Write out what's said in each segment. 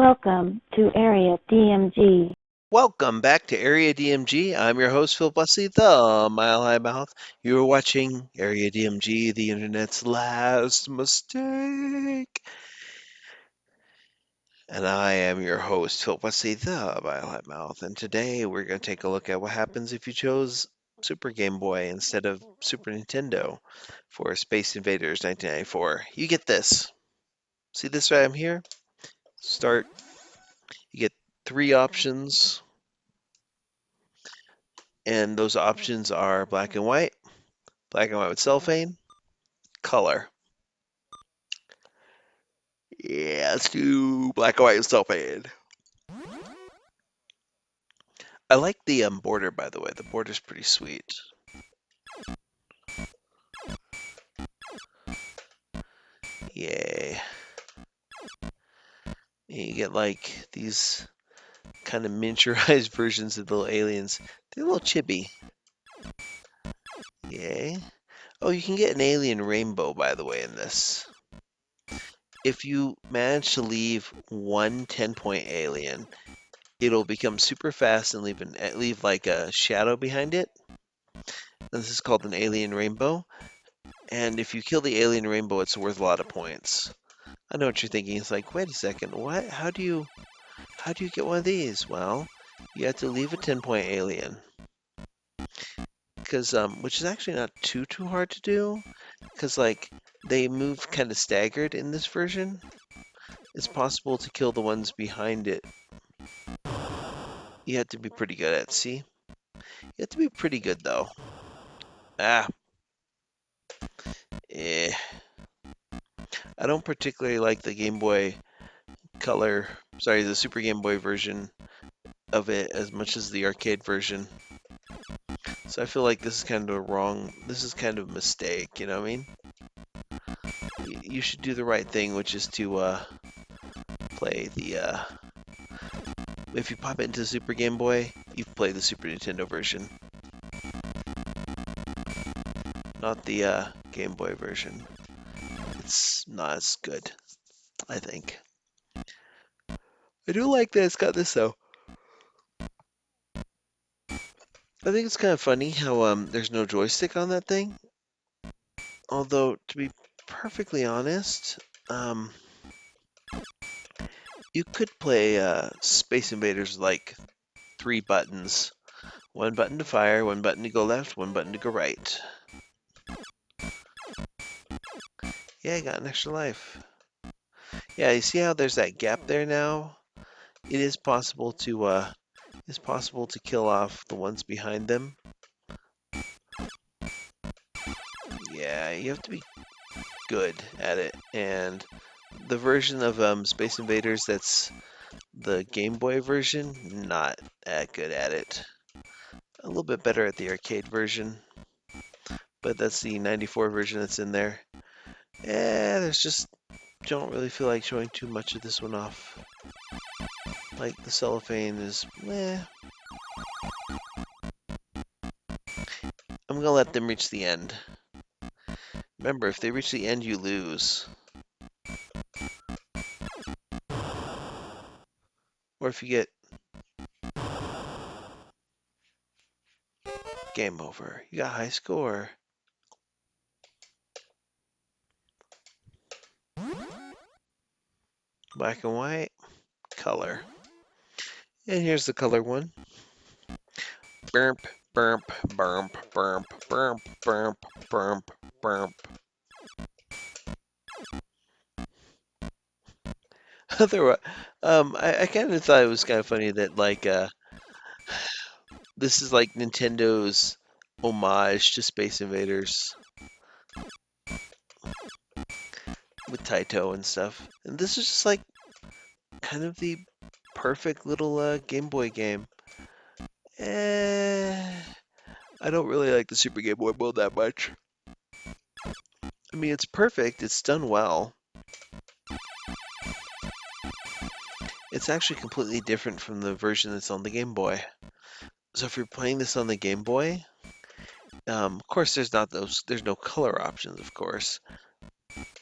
Welcome to Area DMG. Welcome back to Area DMG. I'm your host, Phil Bussey, the Mile High Mouth. You are watching Area DMG, the internet's last mistake. And I am your host, Phil Bussey, the Mile High Mouth. And today we're going to take a look at what happens if you chose Super Game Boy instead of Super Nintendo for Space Invaders 1994. You get this. See this right here? Start. You get three options, and those options are black and white with cellophane, color. Yeah, let's do black and white with cellophane. I like the border, by the way. The border's pretty sweet. Yay. You get like these kind of miniaturized versions of the little aliens. They're a little chibi. Yay. Oh, you can get an alien rainbow, by the way, in this. If you manage to leave one 10-point alien, it'll become super fast and leave like a shadow behind it. This is called an alien rainbow. And if you kill the alien rainbow, it's worth a lot of points. I know what you're thinking. It's like, wait a second, what? How do you get one of these? Well, you have to leave a 10-point alien. Because which is actually not too hard to do. Because like they move kind of staggered in this version. It's possible to kill the ones behind it. You have to be pretty good at. See? You have to be pretty good though. Ah, eh. I don't particularly like the Game Boy Color, sorry, the Super Game Boy version of it as much as the arcade version. So I feel like this is kind of this is kind of a mistake, you know what I mean? You should do the right thing, which is to play if you pop it into the Super Game Boy, you play the Super Nintendo version, not the Game Boy version. It's not as good, I think. I do like that it's got this though. I think it's kind of funny how there's no joystick on that thing. Although to be perfectly honest, um, you could play Space Invaders like three buttons. One button to fire, one button to go left, one button to go right. Yeah, I got an extra life. Yeah, you see how there's that gap there now? It is possible to kill off the ones behind them. Yeah, you have to be good at it. And the version of Space Invaders that's the Game Boy version, not that good at it. A little bit better at the arcade version, but that's the 94 version that's in there. There's just don't really feel like showing too much of this one off. Like the cellophane is, I'm gonna let them reach the end. Remember, if they reach the end, you lose. Or if you get game over, you got high score. Black and white, color. And here's the color one. Burp, burp, burp, burp, burp, burp, burp, burp. Otherwise, I kind of thought it was kind of funny that like this is like Nintendo's homage to Space Invaders with Taito and stuff, and this is just like kind of the perfect little Game Boy game. Eh, I don't really like the Super Game Boy mode that much. I mean, it's perfect. It's done well. It's actually completely different from the version that's on the Game Boy. So if you're playing this on the Game Boy, of course there's no color options, of course,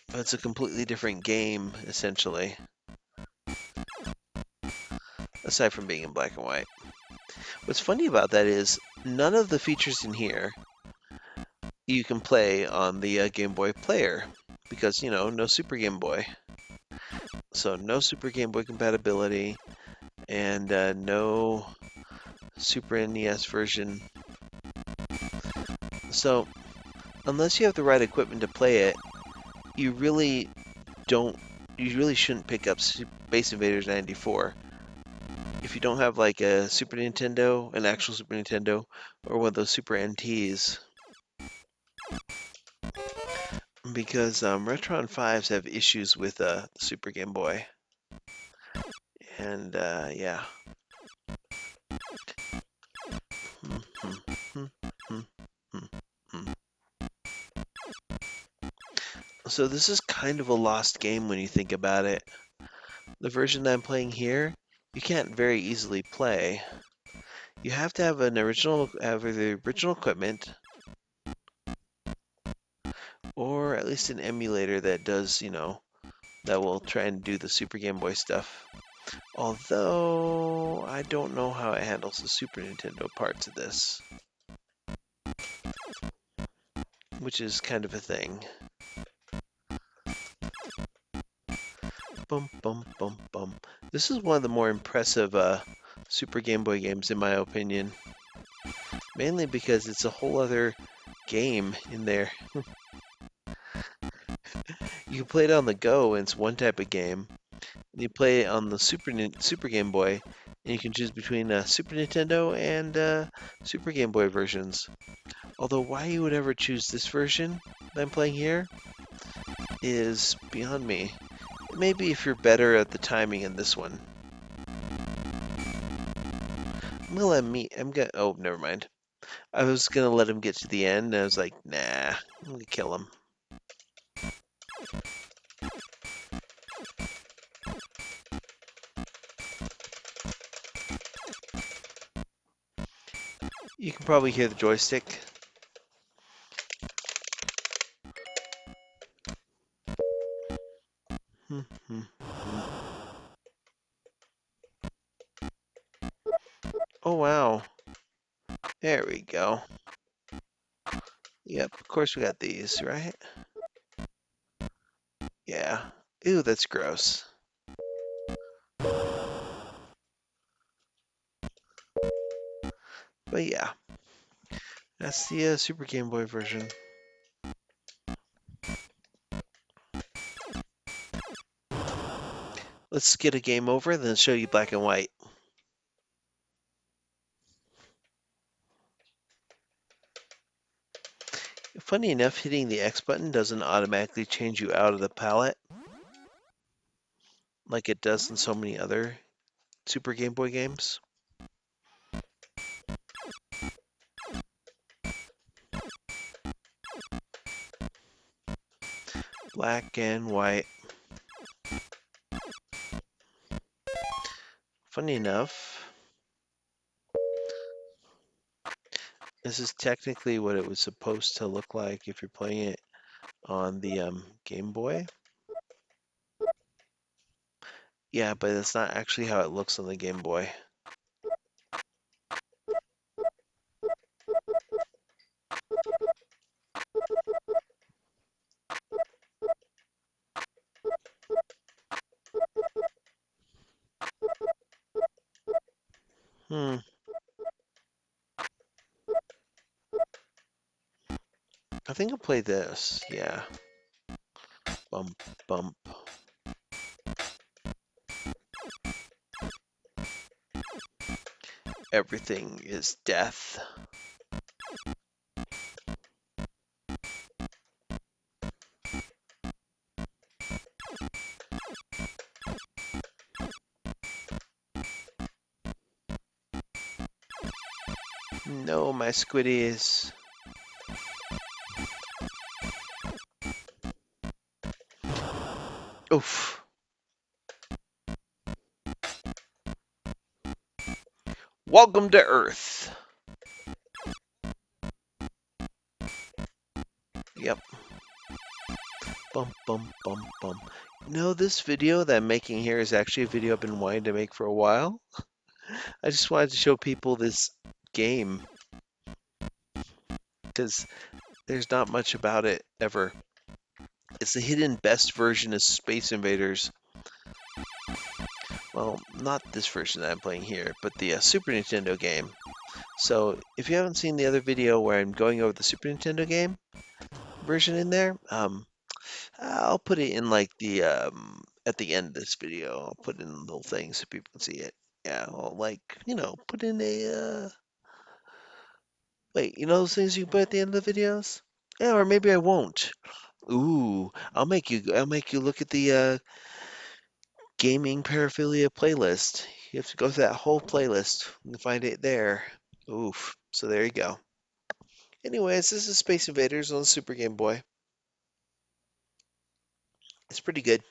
but it's a completely different game essentially. aside from being in black and white. What's funny about that is none of the features in here you can play on the Game Boy player because, you know, no Super Game Boy. So no Super Game Boy compatibility and no Super NES version. So unless you have the right equipment to play it, you really shouldn't pick up Space Invaders 94 if you don't have like a Super Nintendo, an actual Super Nintendo, or one of those Super NTs. Because Retron 5s have issues with the Super Game Boy. And yeah. So this is kind of a lost game when you think about it. The version that I'm playing here, you can't very easily play. You have to have the original equipment, or at least an emulator that does, you know, that will try and do the Super Game Boy stuff. Although, I don't know how it handles the Super Nintendo parts of this, which is kind of a thing. Bum, bum, bum, bum. This is one of the more impressive Super Game Boy games, in my opinion. Mainly because it's a whole other game in there. You can play it on the go, and it's one type of game. And you play it on the Super Game Boy, and you can choose between Super Nintendo and Super Game Boy versions. Although why you would ever choose this version that I'm playing here is beyond me. Maybe if you're better at the timing in this one. Oh, never mind. I was gonna let him get to the end, and I was like, nah, I'm gonna kill him. You can probably hear the joystick. Oh, wow. There we go. Yep, of course we got these, right? Yeah. Ew, that's gross. But yeah, that's the Super Game Boy version. Let's get a game over, then show you black and white. Funny enough, hitting the X button doesn't automatically change you out of the palette like it does in so many other Super Game Boy games. Black and white. Funny enough, this is technically what it was supposed to look like if you're playing it on the Game Boy. Yeah, but that's not actually how it looks on the Game Boy. I think I'll play this. Yeah. Bump, bump. Everything is death. No, my squiddies. Oof. Welcome to Earth. Yep. Bump, bump, bump, bump. No, this video that I'm making here is actually a video I've been wanting to make for a while. I just wanted to show people this game because there's not much about it ever. It's the hidden best version of Space Invaders. Well, not this version that I'm playing here, but the Super Nintendo game. So if you haven't seen the other video where I'm going over the Super Nintendo game version in there, I'll put it in like the at the end of this video. I'll put in a little thing so people can see it. Yeah, I'll like put in a wait. You know those things you put at the end of the videos? Yeah, or maybe I won't. Ooh, I'll make you look at the gaming paraphilia playlist. You have to go through that whole playlist and find it there. Oof. So there you go. Anyways, this is Space Invaders on the Super Game Boy. It's pretty good.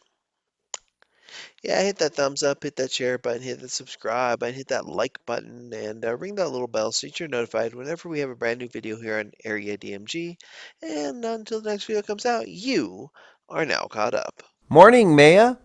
Yeah, hit that thumbs up, hit that share button, hit the subscribe button, hit that like button, and ring that little bell so that you're notified whenever we have a brand new video here on Area DMG. And until the next video comes out, you are now caught up. Morning, Maya.